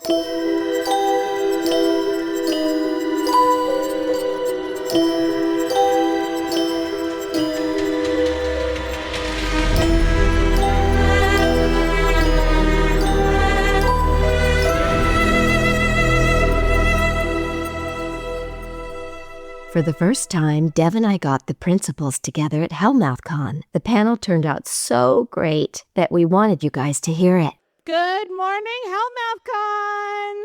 For the first time, Dev and I got the principals together at Hellmouth Con. The panel turned out so great that we wanted you guys to hear it. Good morning, Hellmouth Con!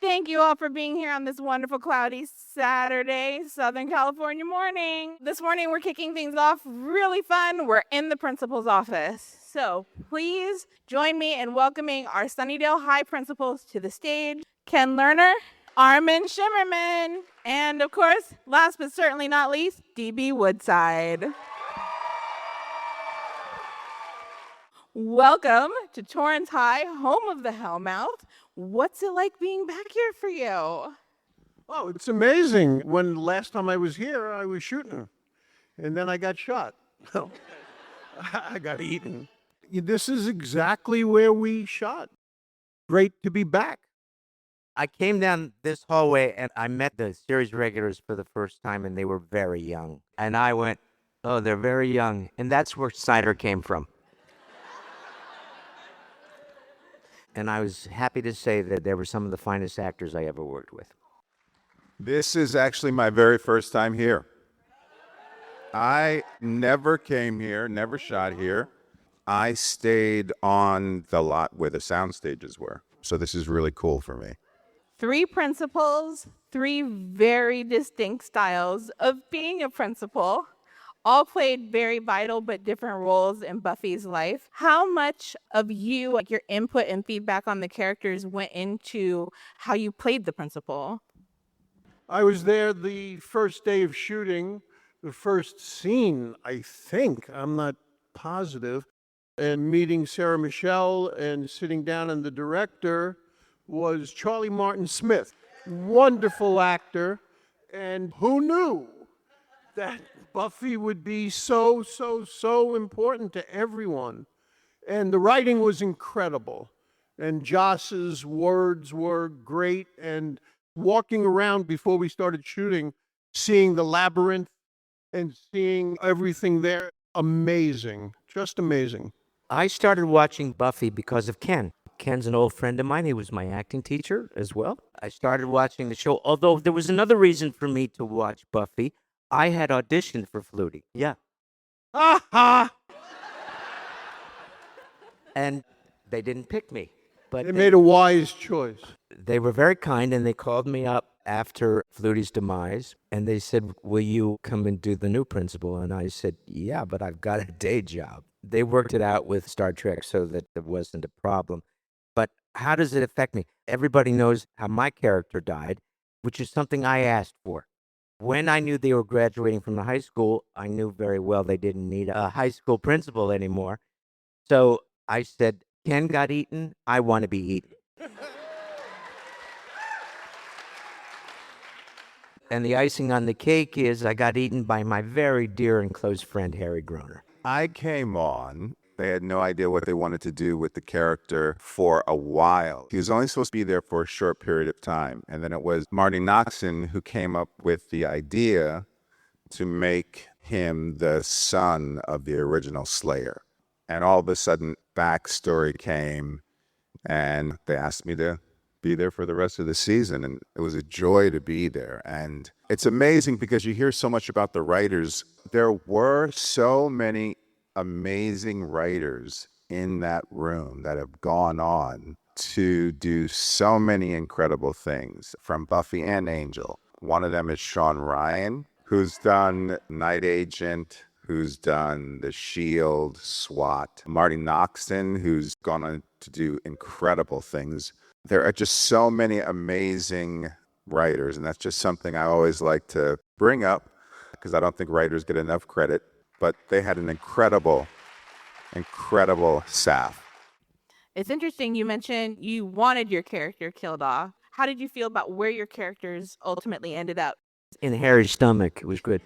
Thank you all for being here on this wonderful cloudy Saturday, Southern California morning. This morning we're kicking things off really fun. We're in the principal's office. So please join me in welcoming our Sunnydale High principals to the stage. Ken Lerner, Armin Shimerman, and of course, last but certainly not least, D.B. Woodside. Welcome to Torrance High, home of the Hellmouth. What's it like being back here for you? Oh, it's amazing. When last time I was here, I was shooting, and then I got shot. I got eaten. This is exactly where we shot. Great to be back. I came down this hallway and I met the series regulars for the first time, and they were very young. And I went, oh, they're very young. And that's where Snyder came from. And I was happy to say that they were some of the finest actors I ever worked with. This is actually my very first time here. I never came here, never shot here. I stayed on the lot where the sound stages were. So this is really cool for me. 3 principals, 3 very distinct styles of being a principal, all played very vital but different roles in Buffy's life. How much of you, like your input and feedback on the characters, went into how you played the principal? I was there the first day of shooting, the first scene, I think. I'm not positive. And meeting Sarah Michelle and sitting down, and the director was Charlie Martin Smith. Wonderful actor. And who knew that Buffy would be so important to everyone? And the writing was incredible. And Joss's words were great. And walking around before we started shooting, seeing the labyrinth and seeing everything there, amazing, just amazing. I started watching Buffy because of Ken. Ken's an old friend of mine. He was my acting teacher as well. I started watching the show, although there was another reason for me to watch Buffy. I had auditioned for Flutie. Yeah. Ha! And they didn't pick me. But They made a wise choice. they were very kind, and they called me up after Flutie's demise, and they said, will you come and do the new principal? And I said, yeah, but I've got a day job. They worked it out with Star Trek so that it wasn't a problem. But how does it affect me? Everybody knows how my character died, which is something I asked for. When I knew they were graduating from the high school, I knew very well they didn't need a high school principal anymore. So I said, Ken got eaten, I want to be eaten. And the icing on the cake is I got eaten by my very dear and close friend, Harry Groner. I came on. They had no idea what they wanted to do with the character for a while. He was only supposed to be there for a short period of time. And then it was Marty Noxon who came up with the idea to make him the son of the original Slayer. And all of a sudden, backstory came, and they asked me to be there for the rest of the season. And it was a joy to be there. And it's amazing because you hear so much about the writers. There were so many amazing writers in that room that have gone on to do so many incredible things from Buffy and Angel. One of them is Sean Ryan, who's done Night Agent, who's done The Shield, SWAT. Marty Noxon, who's gone on to do incredible things. There are just so many amazing writers, and that's just something I always like to bring up because I don't think writers get enough credit, but they had an incredible staff. It's interesting you mentioned you wanted your character killed off. How did you feel about where your characters ultimately ended up? In Harry's stomach, it was good.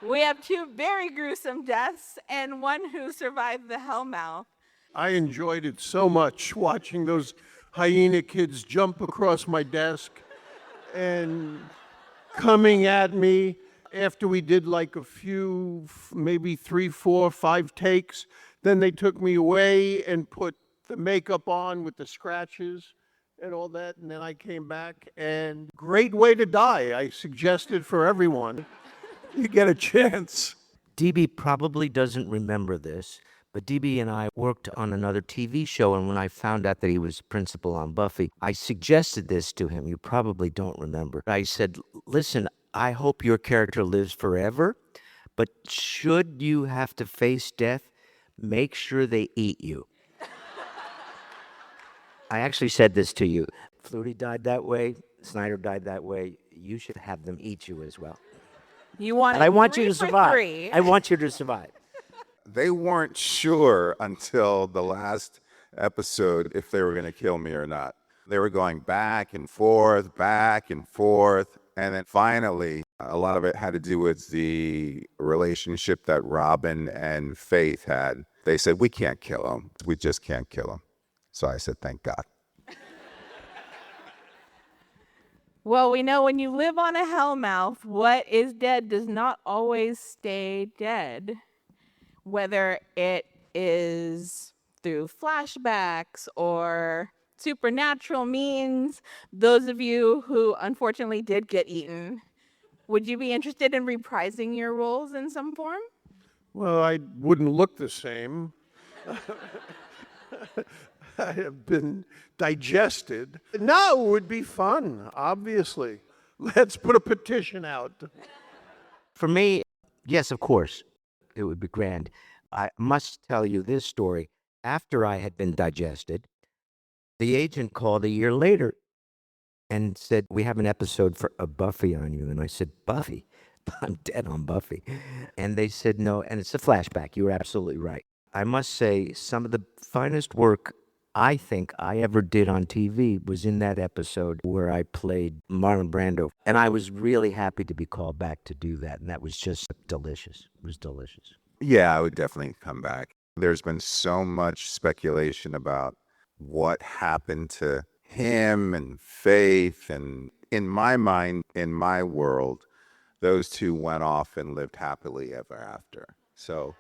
We have two very gruesome deaths and one who survived the Hellmouth. I enjoyed it so much watching those hyena kids jump across my desk and coming at me after we did like a few, maybe 3, 4, 5 takes. Then they took me away and put the makeup on with the scratches and all that. And then I came back, and great way to die. I suggested for everyone. You get a chance. DB probably doesn't remember this, but DB and I worked on another TV show, and when I found out that he was principal on Buffy, I suggested this to him. You probably don't remember. I said, listen, I hope your character lives forever, but should you have to face death, make sure they eat you. I actually said this to you. Flutie died that way. Snyder died that way. You should have them eat you as well. You want And I want you to 3 for survive. 3. I want you to survive. They weren't sure until the last episode if they were going to kill me or not. They were going back and forth, and then finally, a lot of it had to do with the relationship that Robin and Faith had. They said, we can't kill him. We just can't kill him. So I said, thank God. Well, we know when you live on a Hellmouth, what is dead does not always stay dead. Whether it is through flashbacks or supernatural means, those of you who unfortunately did get eaten, would you be interested in reprising your roles in some form? Well, I wouldn't look the same. I have been digested. No, it would be fun, obviously. Let's put a petition out. For me, yes, of course, it would be grand. I must tell you this story. After I had been digested, the agent called a year later and said, we have an episode for a Buffy on you. And I said, Buffy? I'm dead on Buffy. And they said, no, and it's a flashback. You were absolutely right. I must say, some of the finest work I think I ever did on TV was in that episode where I played Marlon Brando. And I was really happy to be called back to do that. And that was just delicious. It was delicious. Yeah, I would definitely come back. There's been so much speculation about what happened to him and Faith. And in my mind, in my world, those two went off and lived happily ever after. So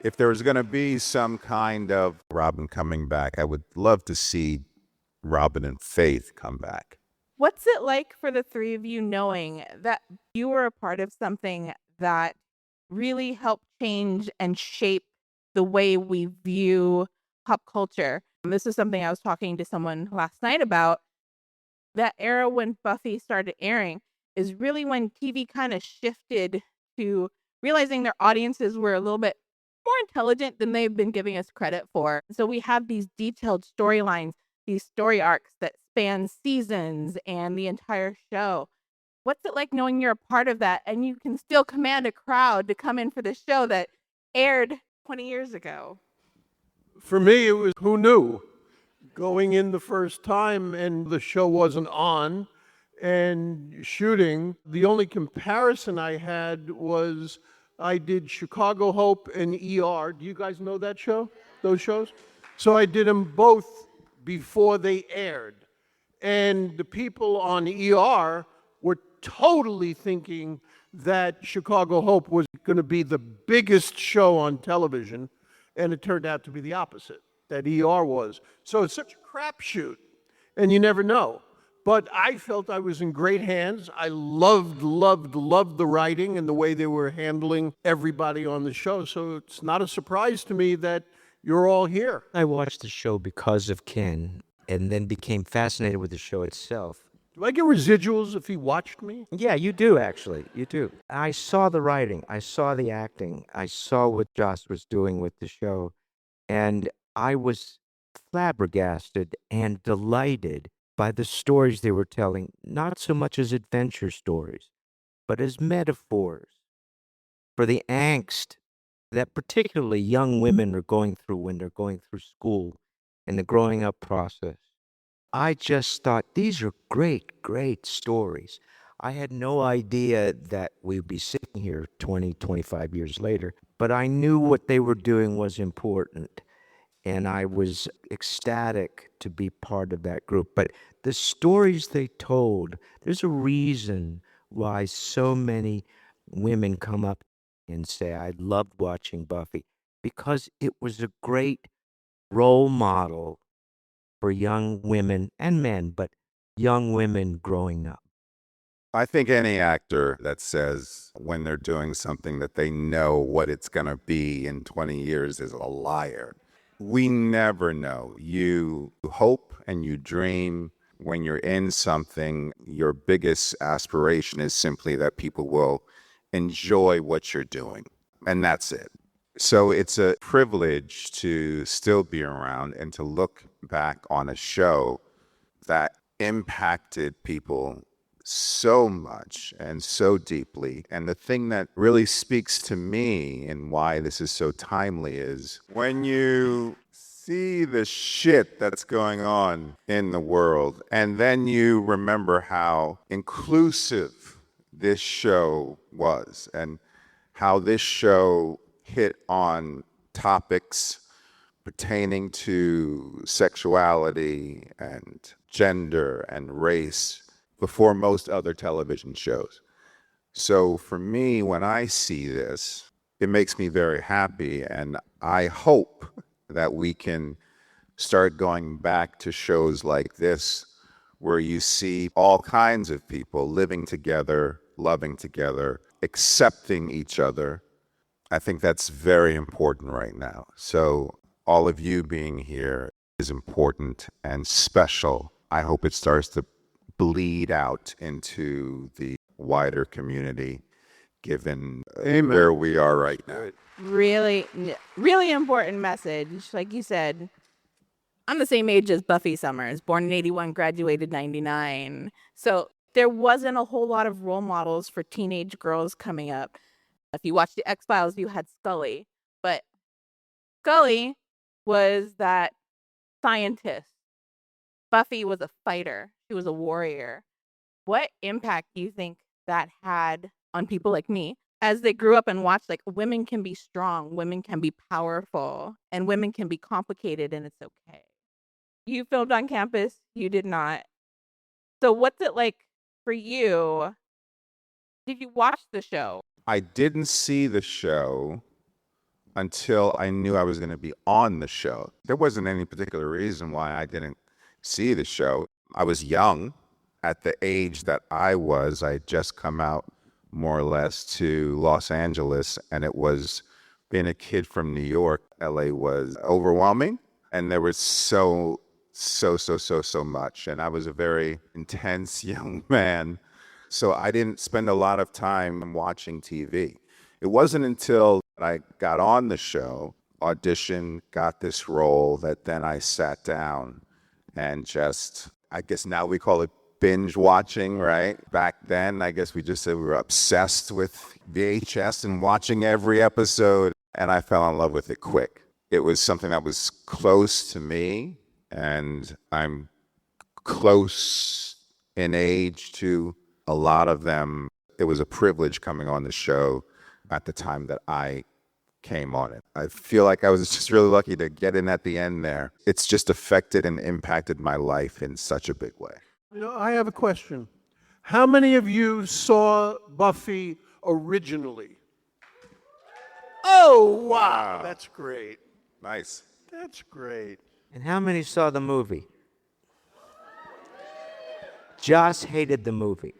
if there was going to be some kind of Robin coming back, I would love to see Robin and Faith come back. What's it like for the three of you knowing that you were a part of something that really helped change and shape the way we view pop culture? And this is something I was talking to someone last night about. That era when Buffy started airing is really when TV kind of shifted to realizing their audiences were a little bit more intelligent than they've been giving us credit for. So we have these detailed storylines, these story arcs that span seasons and the entire show. What's it like knowing you're a part of that and you can still command a crowd to come in for the show that aired 20 years ago? For me, it was who knew? Going in the first time and the show wasn't on and shooting, the only comparison I had was I did Chicago Hope and ER. Do you guys know that show? Those shows? So I did them both before they aired. And the people on ER were totally thinking that Chicago Hope was going to be the biggest show on television, and it turned out to be the opposite, that ER was. So it's such a crapshoot, and you never know. But I felt I was in great hands. I loved the writing and the way they were handling everybody on the show. So it's not a surprise to me that you're all here. I watched the show because of Ken and then became fascinated with the show itself. Do I get residuals if he watched me? Yeah, you do, actually. You do. I saw the writing. I saw the acting. I saw what Joss was doing with the show. And I was flabbergasted and delighted by the stories they were telling, not so much as adventure stories, but as metaphors for the angst that particularly young women are going through when they're going through school and the growing up process. I just thought, these are great, great stories. I had no idea that we'd be sitting here 20, 25 years later, but I knew what they were doing was important. And I was ecstatic to be part of that group. But the stories they told, there's a reason why so many women come up and say, I loved watching Buffy, because it was a great role model for young women and men, but young women growing up. I think any actor that says when they're doing something that they know what it's going to be in 20 years is a liar. We never know. You hope and you dream. When you're in something, your biggest aspiration is simply that people will enjoy what you're doing. And that's it. So it's a privilege to still be around and to look back on a show that impacted people so much and so deeply. And the thing that really speaks to me and why this is so timely is when you see the shit that's going on in the world, and then you remember how inclusive this show was and how this show hit on topics pertaining to sexuality and gender and race before most other television shows. So for me, when I see this, it makes me very happy, and I hope that we can start going back to shows like this where you see all kinds of people living together, loving together, accepting each other. I think that's very important right now. So all of you being here is important and special. I hope it starts to bleed out into the wider community, given where we are right now. Really, really important message. Like you said, I'm the same age as Buffy Summers, born in 81, graduated 99. So there wasn't a whole lot of role models for teenage girls coming up. If you watch the X-Files, you had Scully. But Scully was that scientist. Buffy was a fighter. She was a warrior. What impact do you think that had on people like me as they grew up and watched, like, women can be strong, women can be powerful, and women can be complicated, and it's okay? You filmed on campus. You did not. So what's it like for you? Did you watch the show? I didn't see the show until I knew I was going to be on the show. There wasn't any particular reason why I didn't see the show. I was young at the age that I was. I had just come out more or less to Los Angeles, and it was being a kid from New York. LA was overwhelming, and there was so much. And I was a very intense young man. So I didn't spend a lot of time watching TV. It wasn't until I got on the show, auditioned, got this role, that then I sat down and just, I guess now we call it binge watching, right? Back then, I guess we just said we were obsessed with VHS and watching every episode. And I fell in love with it quick. It was something that was close to me, and I'm close in age to a lot of them. It was a privilege coming on the show at the time that I came on it. I feel like I was just really lucky to get in at the end there. It's just affected and impacted my life in such a big way. You know, I have a question. How many of you saw Buffy originally? Oh, wow. That's great. Nice. That's great. And how many saw the movie? Joss hated the movie.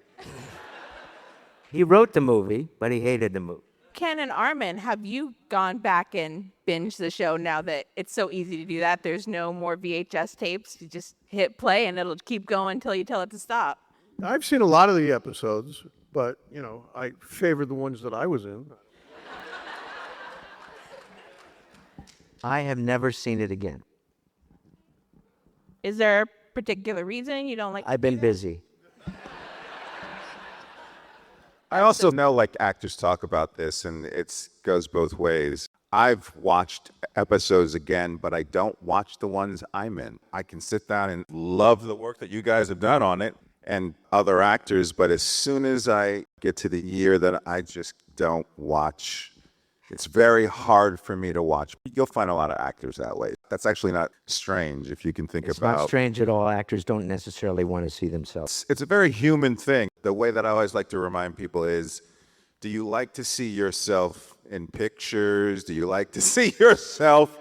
He wrote the movie, but he hated the movie. Ken and Armin, have you gone back and binged the show now that it's so easy to do that? There's no more VHS tapes. You just hit play and it'll keep going until you tell it to stop. I've seen a lot of the episodes, but, you know, I favor the ones that I was in. I have never seen it again. Is there a particular reason you don't like? I've been busy. I also know, like, actors talk about this, and it goes both ways. I've watched episodes again, but I don't watch the ones I'm in. I can sit down and love the work that you guys have done on it, and other actors, but as soon as I get to the year that I just don't watch, it's very hard for me to watch. You'll find a lot of actors that way. That's actually not strange if you can think It's about. not strange at all. Actors don't necessarily want to see themselves. It's a very human thing. The way that I always like to remind people is, do you like to see yourself in pictures? Do you like to see yourself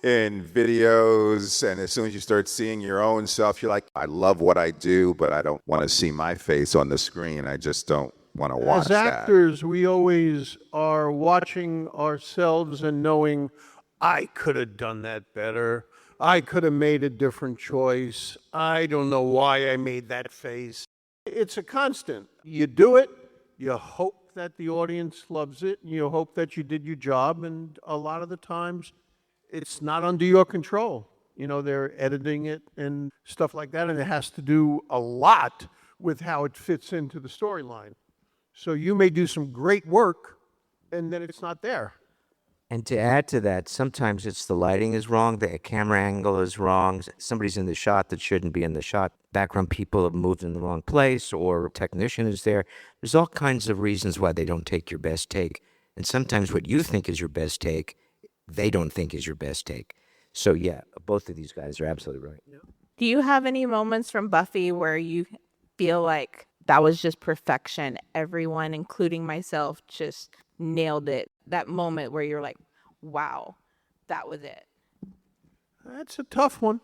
in videos? And as soon as you start seeing your own self, you're like, I love what I do, but I don't want to see my face on the screen. I just don't want to watch As actors, we always are watching ourselves and knowing, I could have done that better. I could have made a different choice. I don't know why I made that face. It's a constant. You do it, you hope that the audience loves it, and you hope that you did your job, and a lot of the times it's not under your control. You know, they're editing it and stuff like that, and it has to do a lot with how it fits into the storyline. So you may do some great work, and then it's not there. And to add to that, sometimes it's the lighting is wrong, the camera angle is wrong, somebody's in the shot that shouldn't be in the shot, background people have moved in the wrong place, or technician is there. There's all kinds of reasons why they don't take your best take. And sometimes what you think is your best take, they don't think is your best take. So yeah, both of these guys are absolutely right. Do you have any moments from Buffy where you feel like that was just perfection? Everyone, including myself, just nailed it. That moment where you're like, wow, that was it. That's a tough one.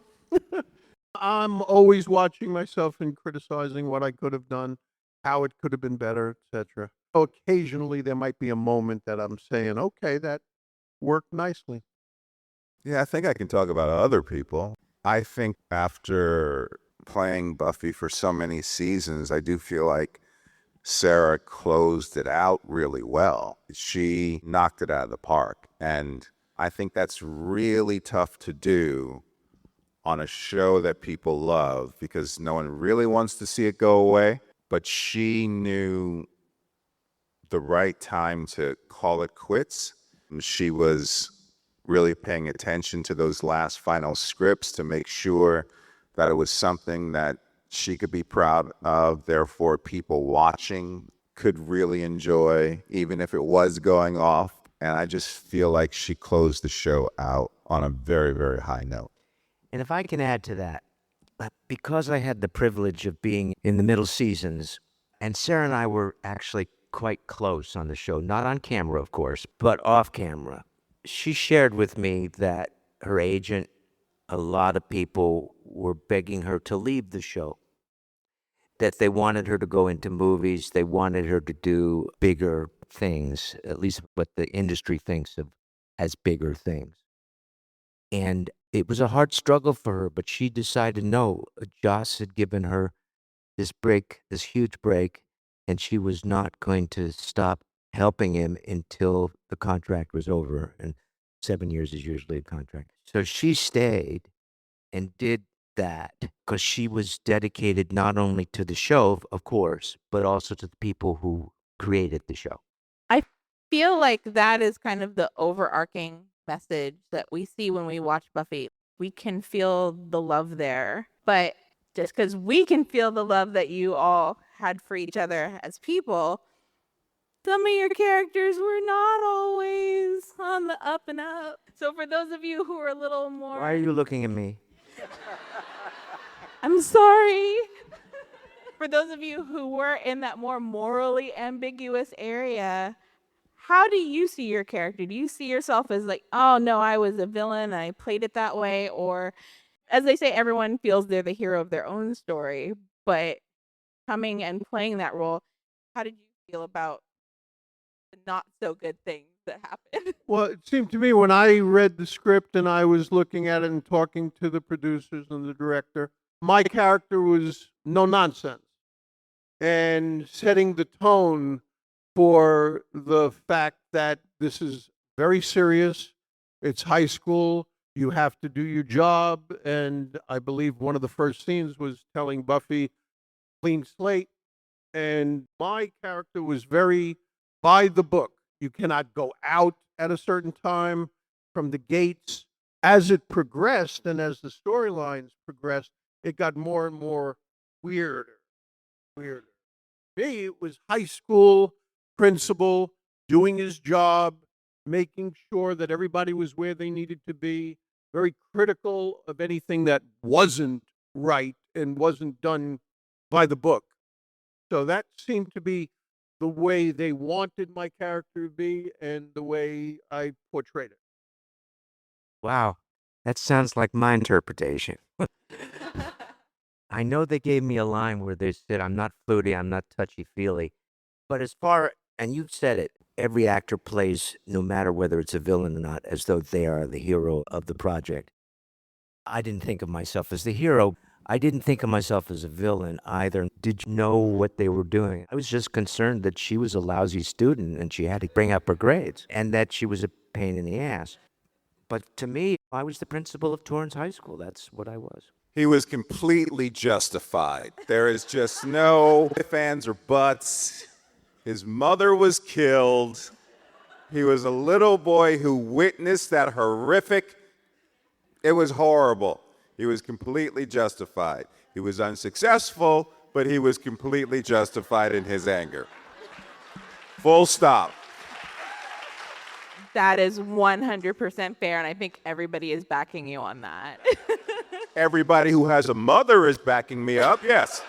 I'm always watching myself and criticizing what I could have done, how it could have been better, etc. Occasionally, there might be a moment that I'm saying, okay, that worked nicely. Yeah, I think I can talk about other people. I think after playing Buffy for so many seasons, I do feel like Sarah closed it out really well. She knocked it out of the park. And I think that's really tough to do on a show that people love because no one really wants to see it go away. But she knew the right time to call it quits. She was really paying attention to those last final scripts to make sure that it was something that she could be proud of, therefore people watching could really enjoy, even if it was going off. And I just feel like she closed the show out on a very, very high note. And if I can add to that, because I had the privilege of being in the middle seasons, and Sarah and I were actually quite close on the show, not on camera, of course, but off camera. She shared with me that her agent, a lot of people were begging her to leave the show, that they wanted her to go into movies, they wanted her to do bigger things, at least what the industry thinks of as bigger things. And it was a hard struggle for her, but she decided no. Joss had given her this break, this huge break, and she was not going to stop helping him until the contract was over. And 7 years is usually a contract. So she stayed and did that because she was dedicated not only to the show, of course, but also to the people who created the show. I feel like that is kind of the overarching message that we see when we watch Buffy. We can feel the love there, but just because we can feel the love that you all had for each other as people, some of your characters were not always on the up and up. So for those of you who are a little more... Why are you looking at me? I'm sorry. For those of you who were in that more morally ambiguous area, how do you see your character? Do you see yourself as like, oh no, I was a villain, I played it that way? Or as they say, everyone feels they're the hero of their own story, but coming and playing that role, how did you feel about the not so good things that happened? Well, it seemed to me when I read the script and I was looking at it and talking to the producers and the director, my character was no nonsense and setting the tone for the fact that this is very serious. It's high school. You have to do your job. And I believe one of the first scenes was telling Buffy, clean slate. And my character was very by the book. You cannot go out at a certain time from the gates. As it progressed and as the storylines progressed, it got more and more weirder. weirder. Me, it was high school principal doing his job, making sure that everybody was where they needed to be, very critical of anything that wasn't right and wasn't done by the book. So that seemed to be the way they wanted my character to be and the way I portrayed it. Wow, that sounds like my interpretation. I know they gave me a line where they said, I'm not Flutie, I'm not touchy-feely. But and you said it, every actor plays, no matter whether it's a villain or not, as though they are the hero of the project. I didn't think of myself as the hero. I didn't think of myself as a villain either. Did you know what they were doing? I was just concerned that she was a lousy student and she had to bring up her grades and that she was a pain in the ass. But to me, I was the principal of Torrance High School. That's what I was. He was completely justified. There is just no ifs, ands, or buts. His mother was killed. He was a little boy who witnessed that horrific. It was horrible. He was completely justified. He was unsuccessful, but he was completely justified in his anger. Full stop. That is 100% fair, and I think everybody is backing you on that. Everybody who has a mother is backing me up, yes.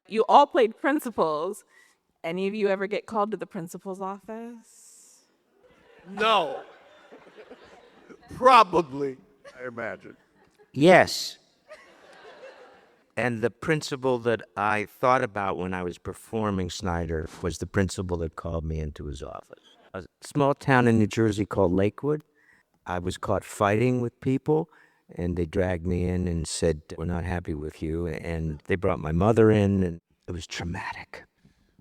You all played principals. Any of you ever get called to the principal's office? No. Probably, I imagine. Yes. And the principal that I thought about when I was performing Snyder was the principal that called me into his office. A small town in New Jersey called Lakewood. I was caught fighting with people, and they dragged me in and said, we're not happy with you. And they brought my mother in, and it was traumatic.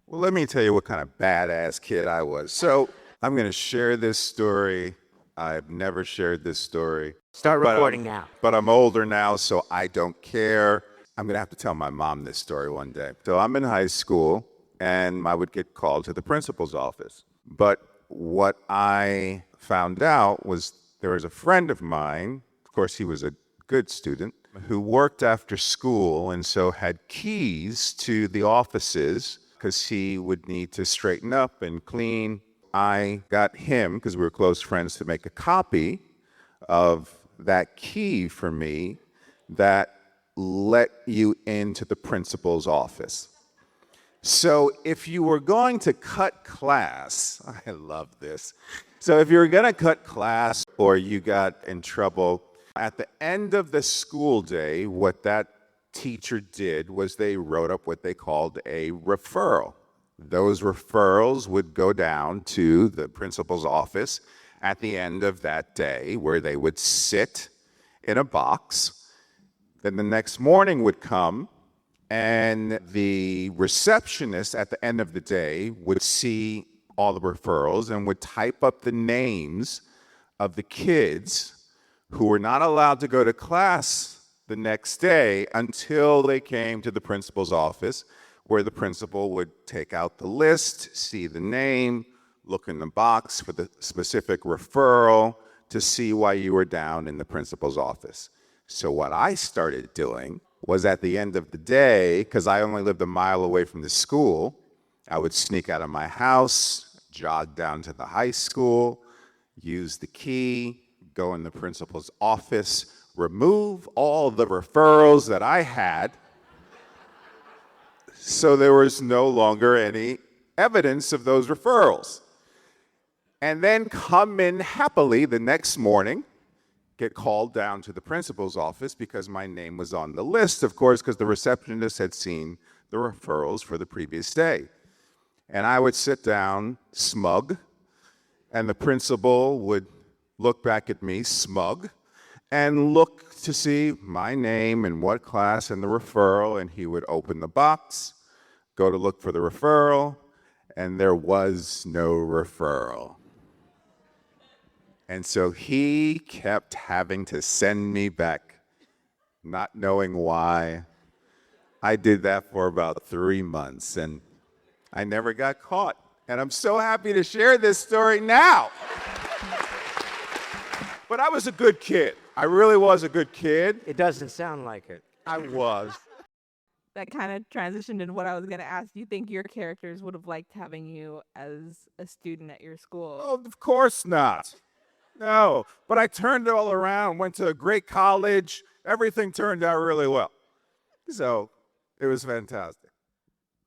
Well, let me tell you what kind of badass kid I was. So I'm going to share this story. I've never shared this story. Start recording now. But I'm older now, so I don't care. I'm going to have to tell my mom this story one day. So I'm in high school, and I would get called to the principal's office. But what I found out was there was a friend of mine, of course he was a good student, who worked after school and so had keys to the offices because he would need to straighten up and clean. I got him, because we were close friends, to make a copy of that key for me that let you into the principal's office. So if you were going to cut class, I love this. So if you were going to cut class or you got in trouble, at the end of the school day, what that teacher did was they wrote up what they called a referral. Those referrals would go down to the principal's office at the end of that day, where they would sit in a box. Then the next morning would come, and the receptionist at the end of the day would see all the referrals and would type up the names of the kids who were not allowed to go to class the next day until they came to the principal's office, where the principal would take out the list, see the name, look in the box for the specific referral to see why you were down in the principal's office. So what I started doing was, at the end of the day, because I only lived a mile away from the school, I would sneak out of my house, jog down to the high school, use the key, go in the principal's office, remove all the referrals that I had, so there was no longer any evidence of those referrals. And then come in happily the next morning, get called down to the principal's office because my name was on the list, of course, because the receptionist had seen the referrals for the previous day. And I would sit down smug, and the principal would look back at me smug and look to see my name and what class and the referral, and he would open the box, go to look for the referral, and there was no referral. And so he kept having to send me back, not knowing why. I did that for about 3 months, and I never got caught. And I'm so happy to share this story now. But I was a good kid. I really was a good kid. It doesn't sound like it. I was. that kind of transitioned into what I was going to ask. Do you think your characters would have liked having you as a student at your school? Oh, of course not. No, but I turned it all around, went to a great college. Everything turned out really well. So it was fantastic.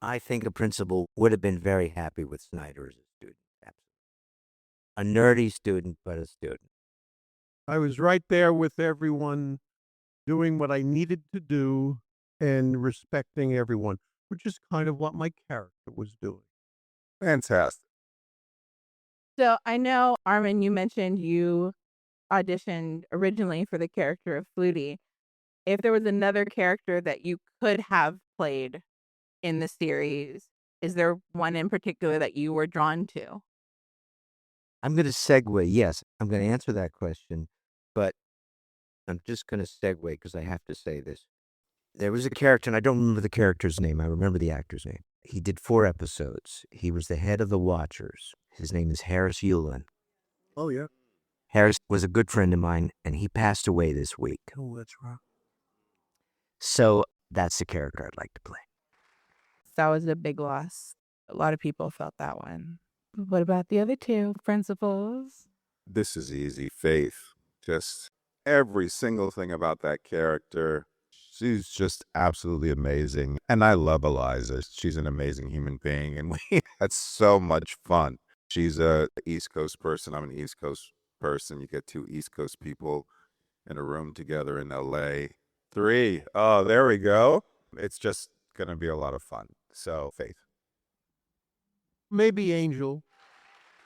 I think a principal would have been very happy with Snyder as a student. A nerdy student, but a student. I was right there with everyone, doing what I needed to do and respecting everyone, which is kind of what my character was doing. Fantastic. So I know, Armin, you mentioned you auditioned originally for the character of Flutie. If there was another character that you could have played in the series, is there one in particular that you were drawn to? I'm going to segue. Yes, I'm going to answer that question, but I'm just going to segue because I have to say this. There was a character, and I don't remember the character's name. I remember the actor's name. He did 4 episodes. He was the head of the Watchers. His name is Harris Yulin. Oh, yeah. Harris was a good friend of mine, and he passed away this week. Oh, that's right. So that's the character I'd like to play. That was a big loss. A lot of people felt that one. What about the other 2 principals? This is easy. Faith. Just every single thing about that character. She's just absolutely amazing. And I love Eliza. She's an amazing human being. And we had so much fun. She's a East Coast person. I'm an East Coast person. You get 2 East Coast people in a room together in LA. 3. Oh, there we go. It's just going to be a lot of fun. So, Faith. Maybe Angel.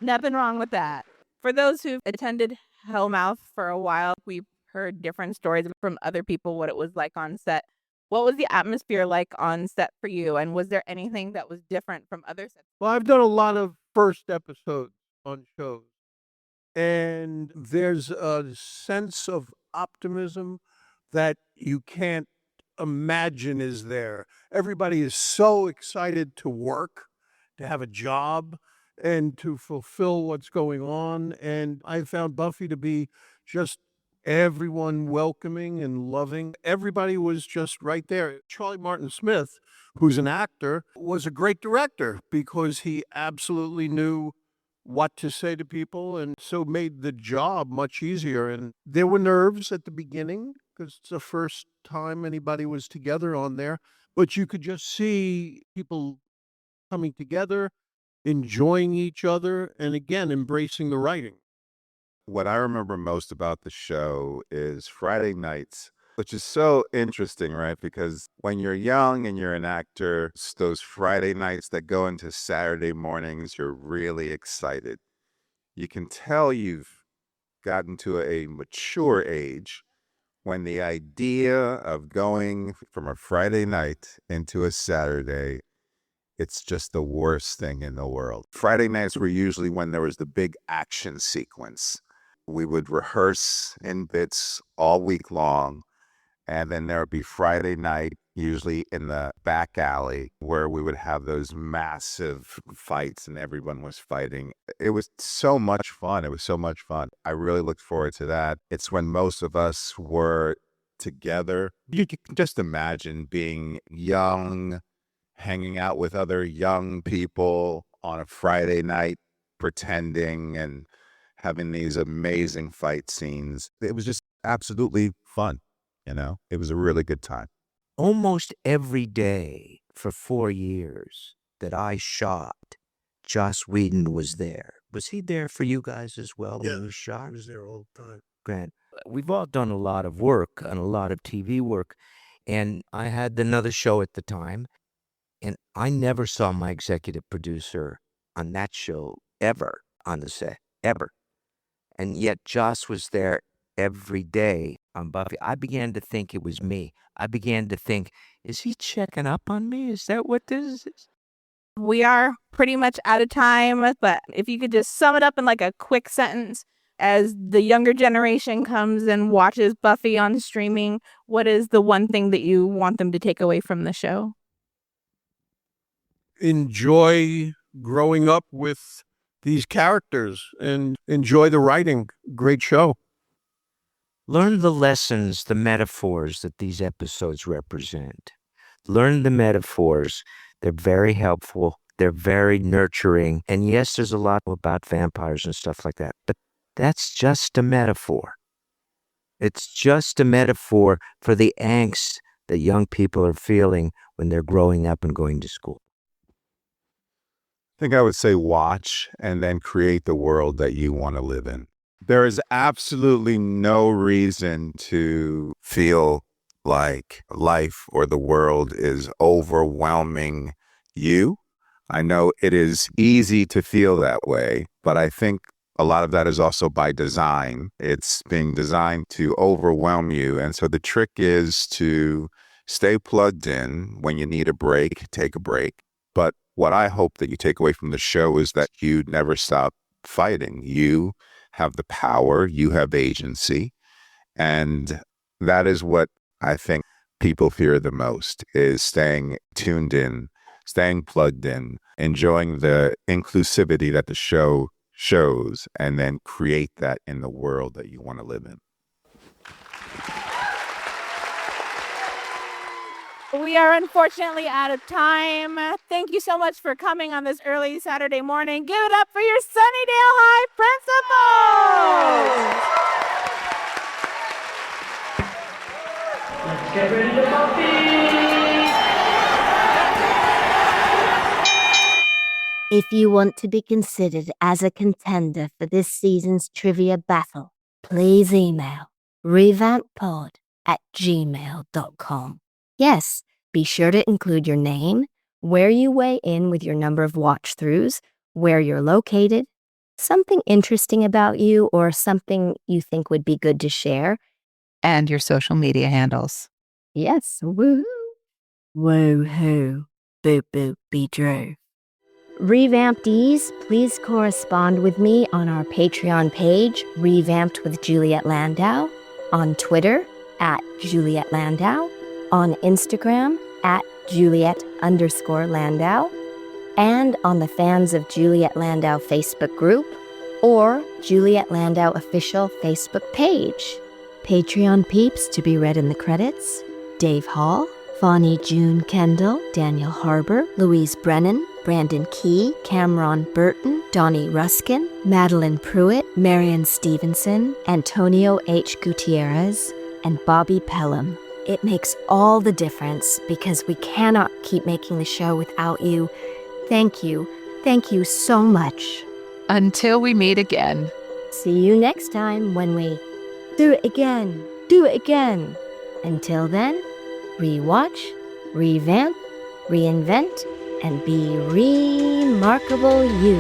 Nothing wrong with that. For those who've attended Hellmouth for a while, we've heard different stories from other people what it was like on set. What was the atmosphere like on set for you? And was there anything that was different from other sets? Well, I've done a lot of first episodes on shows, and there's a sense of optimism that you can't imagine is there. Everybody is so excited to work, to have a job, and to fulfill what's going on. And I found Buffy to be just everyone welcoming and loving. Everybody was just right there. Charlie Martin Smith, who's an actor, was a great director because he absolutely knew what to say to people and so made the job much easier. And there were nerves at the beginning because it's the first time anybody was together on there, but you could just see people coming together, enjoying each other, and again, embracing the writing. What I remember most about the show is Friday nights, which is so interesting, right? Because when you're young and you're an actor, it's those Friday nights that go into Saturday mornings, you're really excited. You can tell you've gotten to a mature age when the idea of going from a Friday night into a Saturday, it's just the worst thing in the world. Friday nights were usually when there was the big action sequence. We would rehearse in bits all week long, and then there would be Friday night, usually in the back alley, where we would have those massive fights and everyone was fighting. It was so much fun. It was so much fun. I really looked forward to that. It's when most of us were together. You can just imagine being young, hanging out with other young people on a Friday night, pretending and having these amazing fight scenes. It was just absolutely fun. It was a really good time. Almost every day for 4 years that I shot, Joss Whedon was there. Was he there for you guys as well when you shot? I was there all the time. Grant, we've all done a lot of work and a lot of TV work, and I had another show at the time, and I never saw my executive producer on that show ever on the set, ever. And yet Joss was there every day on Buffy. I began to think it was me. I began to think, is he checking up on me? Is that what this is? We are pretty much out of time, but if you could just sum it up in like a quick sentence, as the younger generation comes and watches Buffy on streaming, what is the one thing that you want them to take away from the show? Enjoy growing up with these characters and enjoy the writing. Great show. Learn the lessons, the metaphors that these episodes represent. Learn the metaphors. They're very helpful. They're very nurturing. And yes, there's a lot about vampires and stuff like that, but that's just a metaphor. It's just a metaphor for the angst that young people are feeling when they're growing up and going to school. I think I would say watch and then create the world that you want to live in. There is absolutely no reason to feel like life or the world is overwhelming you. I know it is easy to feel that way, but I think a lot of that is also by design. It's being designed to overwhelm you. And so the trick is to stay plugged in. When you need a break, take a break. But what I hope that you take away from the show is that you never stop fighting. You have the power, you have agency. And that is what I think people fear the most, is staying tuned in, staying plugged in, enjoying the inclusivity that the show shows, and then create that in the world that you want to live in. We are unfortunately out of time. Thank you so much for coming on this early Saturday morning. Give it up for your Sunnydale High principals! Let's get ready to coffee! If you want to be considered as a contender for this season's trivia battle, please email revampedpod@gmail.com. Yes, be sure to include your name, where you weigh in with your number of watch-throughs, where you're located, something interesting about you, or something you think would be good to share. And your social media handles. Yes, woohoo! Woohoo! Boop boop be drove. Revamptees, please correspond with me on our Patreon page, Revamped with Juliet Landau, on Twitter, @Juliet Landau, on Instagram, @Juliet_Landau, and on the Fans of Juliet Landau Facebook group, or Juliet Landau official Facebook page. Patreon peeps to be read in the credits: Dave Hall, Fonnie June Kendall, Daniel Harbour, Louise Brennan, Brandon Key, Cameron Burton, Donnie Ruskin, Madeline Pruitt, Marion Stevenson, Antonio H. Gutierrez, and Bobby Pelham. It makes all the difference because we cannot keep making the show without you. Thank you. Thank you so much. Until we meet again. See you next time when we do it again. Do it again. Until then, rewatch, revamp, reinvent, and be remarkable you.